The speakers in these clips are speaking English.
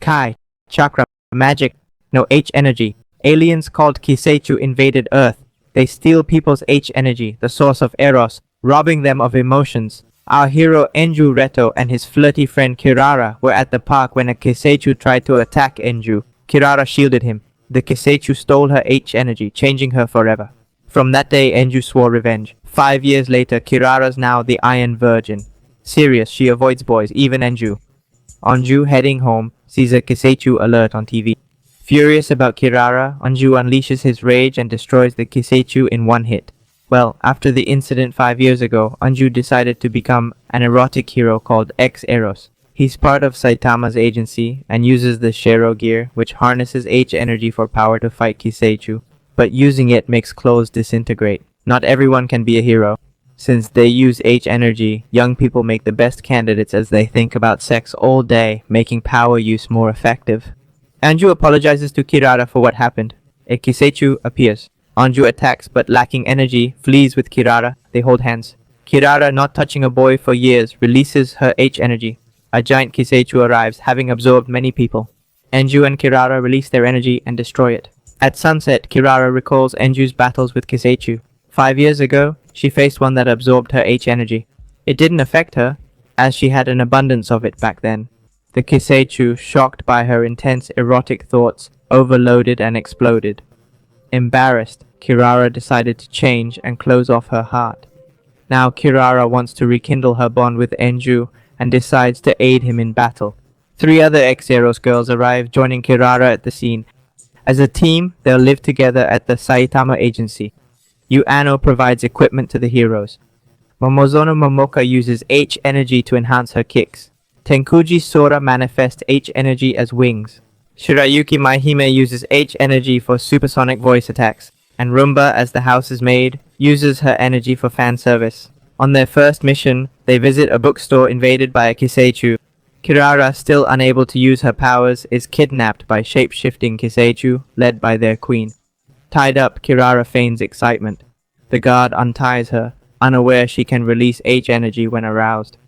Kai, chakra, magic, no H energy. Aliens called Kisechu invaded Earth. They steal people's H energy, the source of Eros, robbing them of emotions. Our hero Enju Reto and his flirty friend Kirara were at the park when a Kisechu tried to attack Enju. Kirara shielded him. The Kisechu stole her H energy, changing her forever. From that day, Enju swore revenge. 5 years later, Kirara's now the Iron Virgin. Serious, she avoids boys, even Enju. Anju, heading home, sees a Kisechu alert on TV. Furious about Kirara, Anju unleashes his rage and destroys the Kisechu in one hit. Well, after the incident 5 years ago, Anju decided to become an erotic hero called HxEros. He's part of Saitama's agency and uses the Shero gear, which harnesses H energy for power to fight Kisechu, but using it makes clothes disintegrate. Not everyone can be a hero. Since they use H energy, young people make the best candidates as they think about sex all day, making power use more effective. Anju apologizes to Kirara for what happened. A Kisechu appears. Anju attacks but lacking energy, flees with Kirara. They hold hands. Kirara, not touching a boy for years, releases her H energy. A giant Kisechu arrives, having absorbed many people. Anju and Kirara release their energy and destroy it. At sunset, Kirara recalls Enju's battles with Kisechu. 5 years ago, she faced one that absorbed her H energy. It didn't affect her, as she had an abundance of it back then. The Kisechu, shocked by her intense erotic thoughts, overloaded and exploded. Embarrassed, Kirara decided to change and close off her heart. Now Kirara wants to rekindle her bond with Enju and decides to aid him in battle. 3 other HxEros girls arrive, joining Kirara at the scene. As a team, they'll live together at the Saitama agency. Ano provides equipment to the heroes. Momozono Momoka uses H energy to enhance her kicks. Tenkuji Sora manifests H energy as wings. Shirayuki Maihime uses H energy for supersonic voice attacks. And Rumba, as the house is made, uses her energy for fan service. On their first mission, they visit a bookstore invaded by a Kisechu. Kirara, still unable to use her powers, is kidnapped by shape-shifting Kisechu, led by their queen. Tied up, Kirara feigns excitement. The guard unties her, unaware she can release H energy when aroused.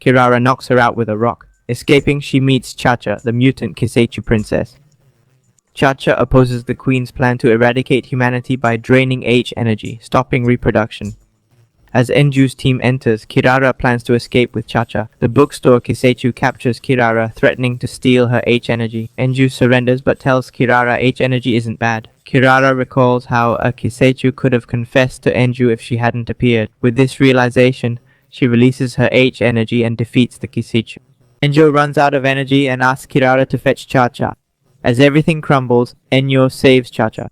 Kirara knocks her out with a rock. Escaping, she meets Chacha, the mutant Kisechu princess. Chacha opposes the queen's plan to eradicate humanity by draining H energy, stopping reproduction. As Enju's team enters, Kirara plans to escape with Chacha. The bookstore Kisechu captures Kirara, threatening to steal her H energy. Enju surrenders but tells Kirara H energy isn't bad. Kirara recalls how a Kisechu could have confessed to Enju if she hadn't appeared. With this realization, she releases her H energy and defeats the Kisechu. Enjo runs out of energy and asks Kirara to fetch Chacha. As everything crumbles, Enyo saves Chacha.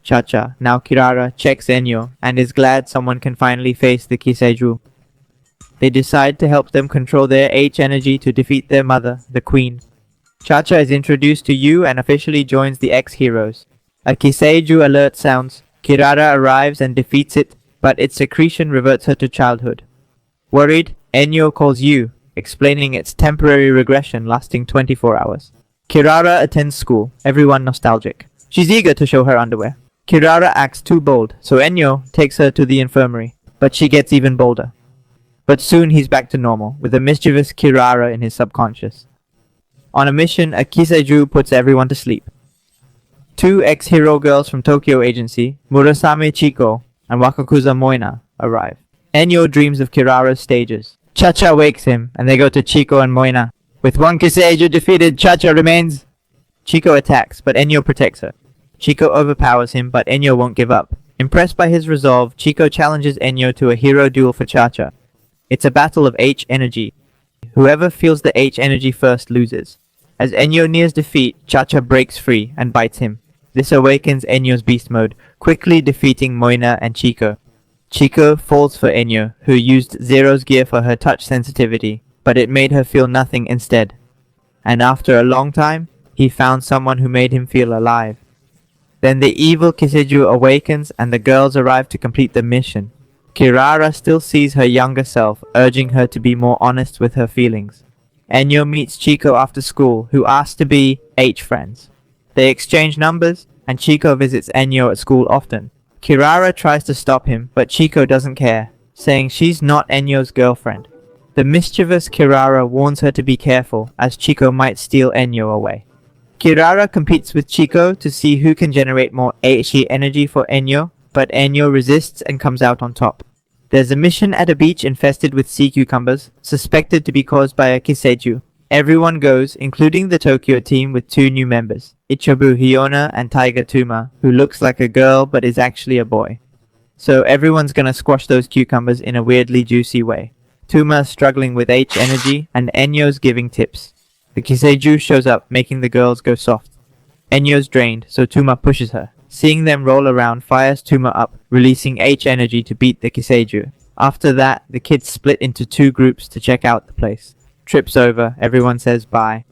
Chacha, now Kirara, checks Enyo and is glad someone can finally face the Kiseju. They decide to help them control their H energy to defeat their mother, the queen. Chacha is introduced to Yu and officially joins the HxEros. A Kiseju alert sounds. Kirara arrives and defeats it, but its secretion reverts her to childhood. Worried, Enyo calls Yu, explaining its temporary regression lasting 24 hours. Kirara attends school, everyone nostalgic. She's eager to show her underwear. Kirara acts too bold, so Enyo takes her to the infirmary, but she gets even bolder. But soon he's back to normal, with a mischievous Kirara in his subconscious. On a mission, a Kiseju puts everyone to sleep. 2 ex-hero girls from Tokyo agency, Murasame Chiko and Wakakusa Moina, arrive. Enyo dreams of Kirara's stages. Chacha wakes him, and they go to Chiko and Moina. With 1 Kiseju defeated, Chacha remains. Chiko attacks, but Enyo protects her. Chiko overpowers him, but Enyo won't give up. Impressed by his resolve, Chiko challenges Enyo to a hero duel for Chacha. It's a battle of H energy. Whoever feels the H energy first loses. As Enyo nears defeat, Chacha breaks free and bites him. This awakens Enyo's beast mode, quickly defeating Moina and Chiko. Chiko falls for Enyo, who used Zero's gear for her touch sensitivity, but it made her feel nothing instead. And after a long time, he found someone who made him feel alive. Then the evil Kiseju awakens and the girls arrive to complete the mission. Kirara still sees her younger self, urging her to be more honest with her feelings. Enyo meets Chiko after school, who asks to be H friends. They exchange numbers, and Chiko visits Enyo at school often. Kirara tries to stop him, but Chiko doesn't care, saying she's not Enyo's girlfriend. The mischievous Kirara warns her to be careful, as Chiko might steal Enyo away. Kirara competes with Chico to see who can generate more HE energy for Enyo, but Enyo resists and comes out on top. There's a mission at a beach infested with sea cucumbers, suspected to be caused by a Kiseiju. Everyone goes, including the Dokyuu team with 2 new members, Ichobu Hyona and Taiga Tuma, who looks like a girl but is actually a boy. So everyone's gonna squash those cucumbers in a weirdly juicy way. Tuma's struggling with H energy, and Enyo's giving tips. The Kiseiju shows up, making the girls go soft. Enyo's drained, so Tuma pushes her. Seeing them roll around fires Tuma up, releasing H energy to beat the Kiseiju. After that, the kids split into 2 groups to check out the place. Trip's over, everyone says bye.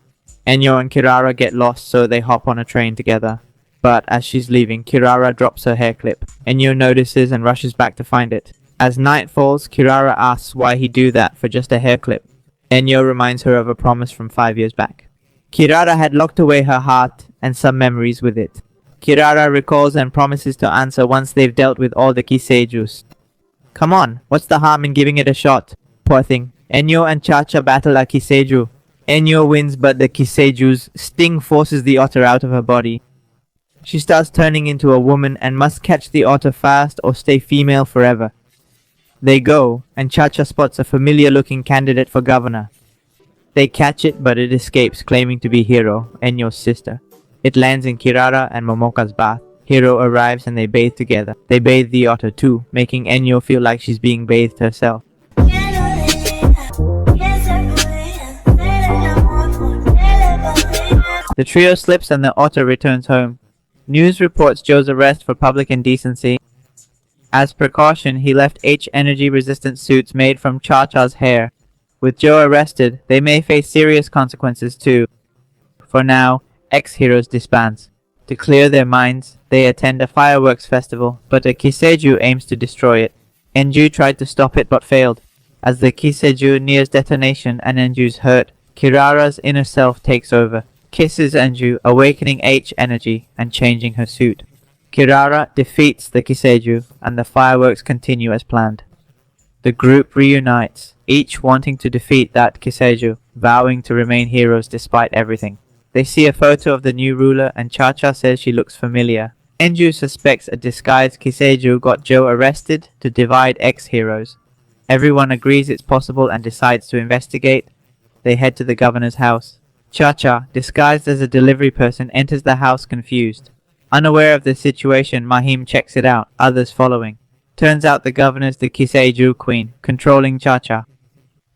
Enyo and Kirara get lost, so they hop on a train together. But as she's leaving, Kirara drops her hair clip. Enyo notices and rushes back to find it. As night falls, Kirara asks why he'd do that for just a hair clip. Enyo reminds her of a promise from 5 years back. Kirara had locked away her heart and some memories with it. Kirara recalls and promises to answer once they've dealt with all the Kiseijus. Come on, what's the harm in giving it a shot? Poor thing. Enyo and Cha-Cha battle a Kiseiju. Enyo wins, but the Kiseiju's sting forces the otter out of her body. She starts turning into a woman and must catch the otter fast or stay female forever. They go, and Cha-Cha spots a familiar-looking candidate for governor. They catch it, but it escapes, claiming to be Hiro, Enyo's sister. It lands in Kirara and Momoka's bath. Hiro arrives and they bathe together. They bathe the otter too, making Enyo feel like she's being bathed herself. The trio slips and the otter returns home. News reports Joe's arrest for public indecency. As precaution, he left H-energy resistant suits made from Cha-Cha's hair. With Joe arrested, they may face serious consequences too. For now, HxEros disbands. To clear their minds, they attend a fireworks festival, but a Kiseiju aims to destroy it. Enju tried to stop it but failed. As the Kiseiju nears detonation and Enju's hurt, Kirara's inner self takes over, kisses Enju, awakening H energy and changing her suit. Kirara defeats the Kiseiju, and the fireworks continue as planned. The group reunites, each wanting to defeat that Kiseiju, vowing to remain heroes despite everything. They see a photo of the new ruler, and Cha-Cha says she looks familiar. Enju suspects a disguised Kiseiju got Joe arrested to divide HxEros. Everyone agrees it's possible and decides to investigate. They head to the governor's house. Cha-Cha, disguised as a delivery person, enters the house confused. Unaware of the situation, Mahim checks it out, others following. Turns out the governor's the Kiseiju queen, controlling Cha-Cha.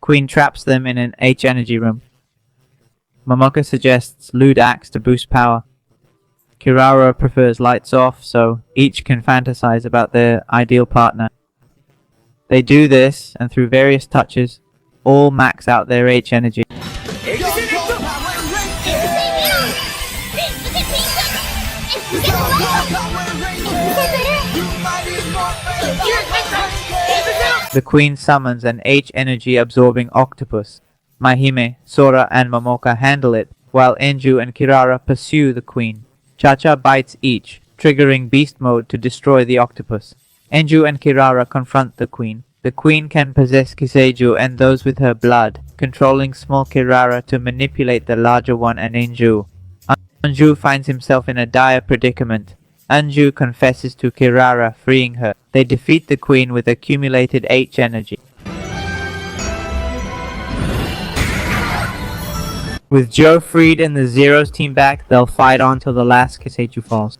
Queen traps them in an H-energy room. Momoka suggests lewd acts to boost power. Kirara prefers lights off, so each can fantasize about their ideal partner. They do this, and through various touches, all max out their H-energy. The queen summons an H-energy absorbing octopus. Mahime, Sora and Momoka handle it, while Enju and Kirara pursue the queen. Cha-Cha bites each, triggering beast mode to destroy the octopus. Enju and Kirara confront the queen. The queen can possess Kiseiju and those with her blood, controlling small Kirara to manipulate the larger one and Enju. Anju finds himself in a dire predicament. Anju confesses to Kirara, freeing her. They defeat the queen with accumulated H energy. With Joe freed and the Zeros team back, they'll fight on till the last Kiseiju falls.